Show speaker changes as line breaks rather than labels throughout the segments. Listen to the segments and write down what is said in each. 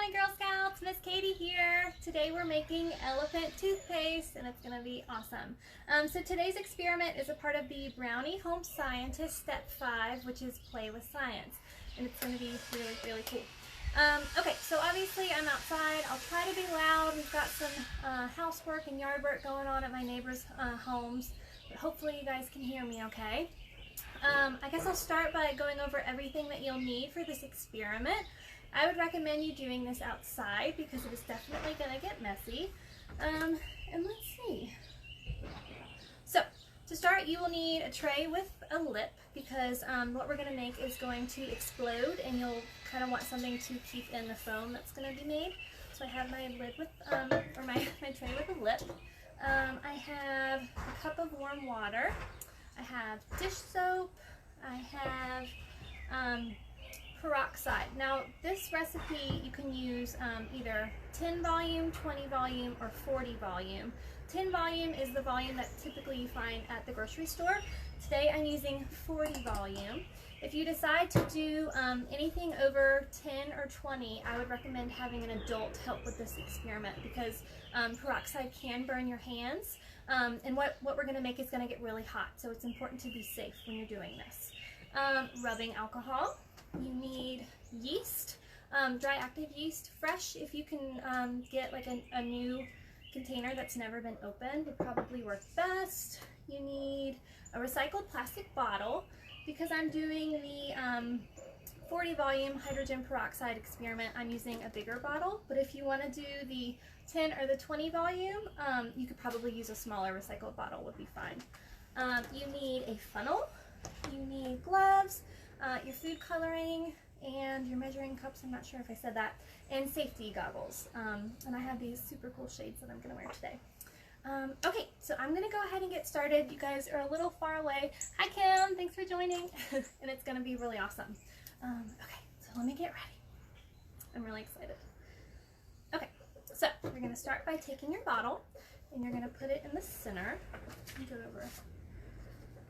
morning, Girl Scouts. Miss Katie here. Today we're making elephant toothpaste and it's going to be awesome. So today's experiment is a part of the Brownie Home Scientist Step 5, which is play with science. And it's going to be really, really cool. Okay, so obviously I'm outside. I'll try to be loud. We've got some housework and yard work going on at my neighbors' homes. But hopefully you guys can hear me okay. I guess I'll start by going over everything that you'll need for this experiment. I would recommend you doing this outside because it is definitely going to get messy. And let's see. So, to start, you will need a tray with a lip because what we're going to make is going to explode and you'll kind of want something to keep in the foam that's going to be made. So I have my lid with, or my tray with a lip. I have a cup of warm water. I have dish soap. I have peroxide. Now this recipe you can use either 10 volume, 20 volume, or 40 volume. 10 volume is the volume that typically you find at the grocery store. Today I'm using 40 volume. If you decide to do anything over 10 or 20, I would recommend having an adult help with this experiment because peroxide can burn your hands. And what we're going to make is going to get really hot, so it's important to be safe when you're doing this. Rubbing alcohol. You need yeast, dry active yeast, fresh. If you can get like a new container that's never been opened would probably work best. You need a recycled plastic bottle. Because I'm doing the 40 volume hydrogen peroxide experiment, I'm using a bigger bottle, but if you want to do the 10 or the 20 volume, you could probably use a smaller recycled bottle would be fine. You need a funnel, you need gloves, your food coloring, and your measuring cups, I'm not sure if I said that, and safety goggles. And I have these super cool shades that I'm going to wear today. Okay, so I'm going to go ahead and get started. You guys are a little far away. Hi Kim, thanks for joining. And it's going to be really awesome. Okay, so let me get ready. I'm really excited. Okay, so you're going to start by taking your bottle and you're going to put it in the center. Let me go over,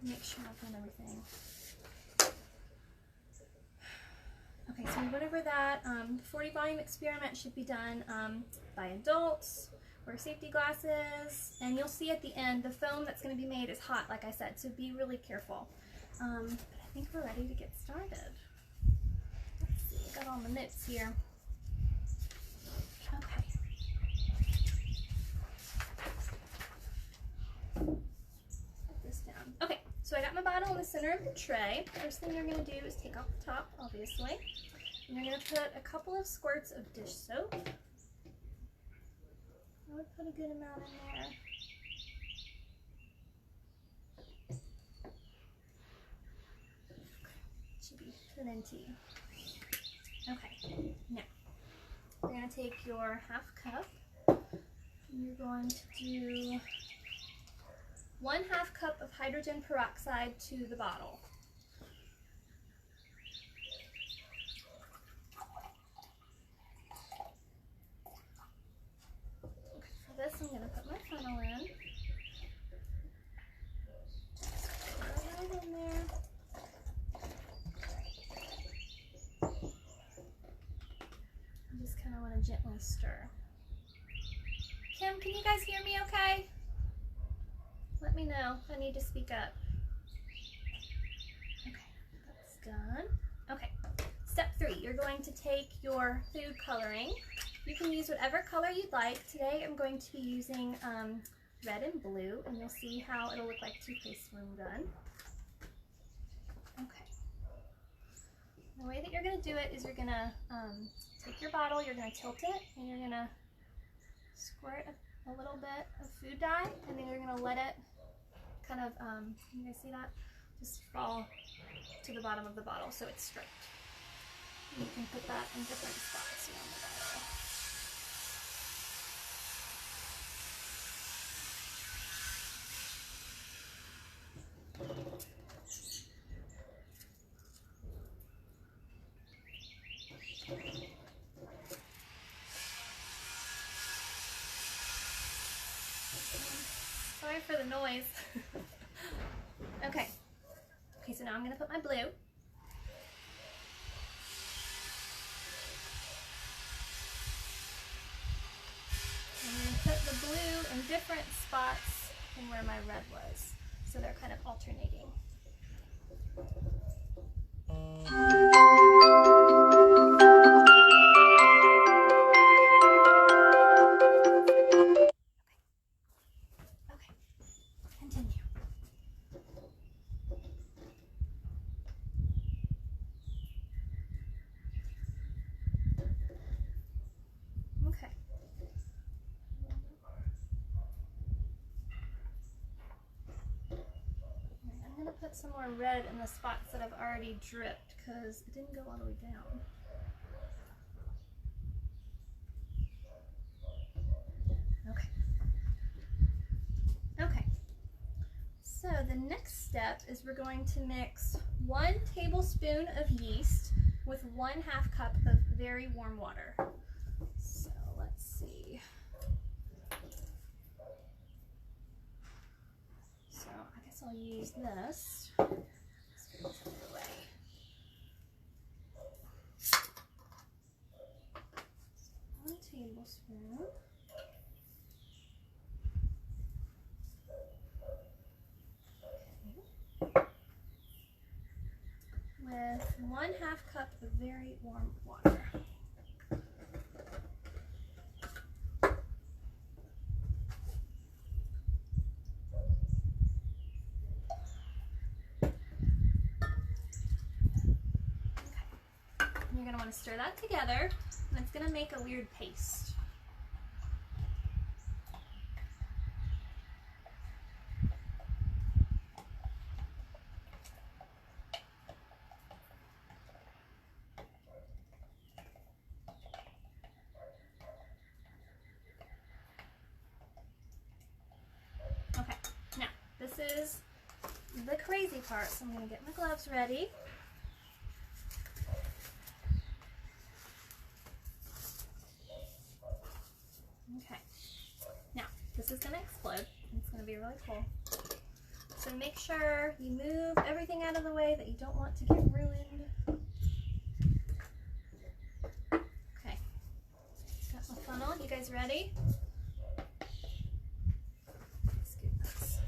make sure I've done everything. Okay, so we went over that. 40 volume experiment should be done by adults. Wear safety glasses, and you'll see at the end the foam that's going to be made is hot, like I said, so be really careful. But I think we're ready to get started. Let's see, I got all the notes here. Okay. Put this down. Okay, so I got my bottle in the center of the tray. First thing you're going to do is take off the top, obviously. And you're going to put a couple of squirts of dish soap. I would put a good amount in there. Should be plenty. Okay, now you're going to take your half cup and you're going to do 1/2 cup of hydrogen peroxide to the bottle. This, I'm going to put my funnel in. Right in there. I just kind of want to gently stir. Kim, can you guys hear me okay? Let me know if I need to speak up. Okay, that's done. Okay, step 3, you're going to take your food coloring. You can use whatever color you'd like. Today I'm going to be using red and blue, and you'll see how it'll look like toothpaste when we're done. Okay. The way that you're going to do it is you're going to take your bottle, you're going to tilt it, and you're going to squirt a little bit of food dye, and then you're going to let it kind of, you guys see that? Just fall to the bottom of the bottle so it's straight. And you can put that in different spots around the bottle. Sorry for the noise. Okay. Okay, so now I'm going to put my blue. different spots than where my red was. So they're kind of alternating. Okay, continue. Okay. I'm going to put some more red in the spots that have already dripped because it didn't go all the way down. Okay. Okay. So the next step is we're going to mix 1 tablespoon of yeast with 1/2 cup of very warm water. So let's see. So I guess I'll use this. Let's get this out of the way. So 1 tablespoon. With 1/2 cup of very warm water. You're going to want to stir that together, and it's going to make a weird paste. Okay, now this is the crazy part, so I'm going to get my gloves ready. Okay, now this is going to explode. It's going to be really cool. So make sure you move everything out of the way that you don't want to get ruined. Okay, got my funnel. You guys ready? Let's get this.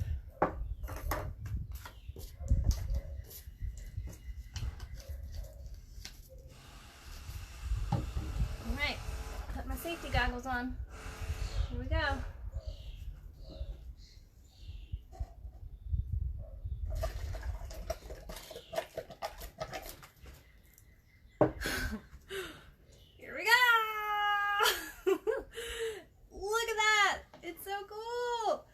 All right, put my safety goggles on. Here we go. Here we go! Look at that! It's so cool!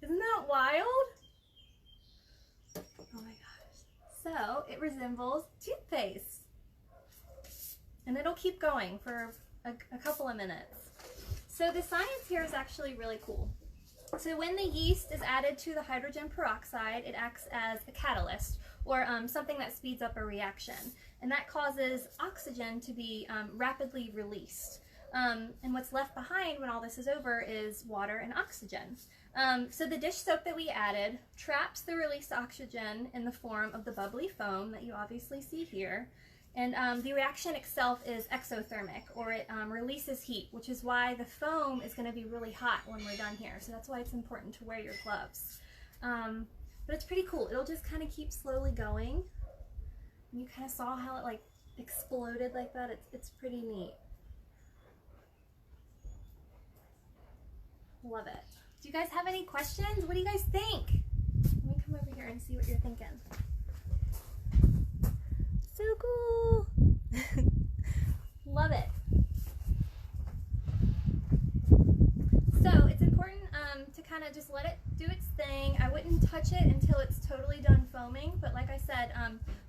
Isn't that wild? Oh my gosh. So, it resembles toothpaste. And it'll keep going for a couple of minutes. So the science here is actually really cool. So when the yeast is added to the hydrogen peroxide, it acts as a catalyst, or something that speeds up a reaction. And that causes oxygen to be rapidly released. And what's left behind when all this is over is water and oxygen. So the dish soap that we added traps the released oxygen in the form of the bubbly foam that you obviously see here. And the reaction itself is exothermic, or it releases heat, which is why the foam is going to be really hot when we're done here. So that's why it's important to wear your gloves. But it's pretty cool. It'll just kind of keep slowly going. And you kind of saw how it like exploded like that. It's pretty neat. Love it. Do you guys have any questions? What do you guys think? Let me come over here and see what you're thinking. So cool. Love it. So it's important to kind of just let it do its thing. I wouldn't touch it until it's totally done foaming, but like I said,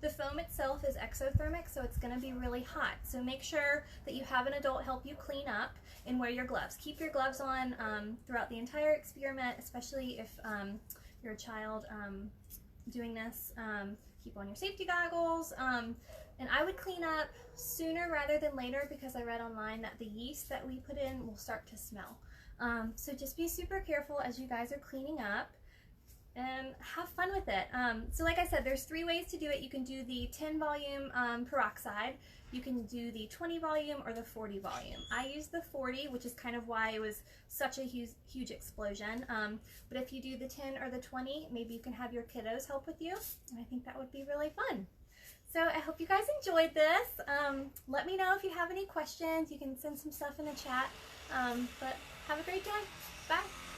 the foam itself is exothermic, so it's going to be really hot. So make sure that you have an adult help you clean up and wear your gloves. Keep your gloves on throughout the entire experiment, especially if you're a child doing this. Keep on your safety goggles, and I would clean up sooner rather than later because I read online that the yeast that we put in will start to smell. So just be super careful as you guys are cleaning up. and have fun with it. So like I said, there's 3 ways to do it. You can do the 10 volume peroxide, you can do the 20 volume, or the 40 volume. I use the 40, which is kind of why it was such a huge explosion. But if you do the 10 or the 20, maybe you can have your kiddos help with you, and I think that would be really fun. So I hope you guys enjoyed this. Let me know if you have any questions. You can send some stuff in the chat. But have a great day. Bye.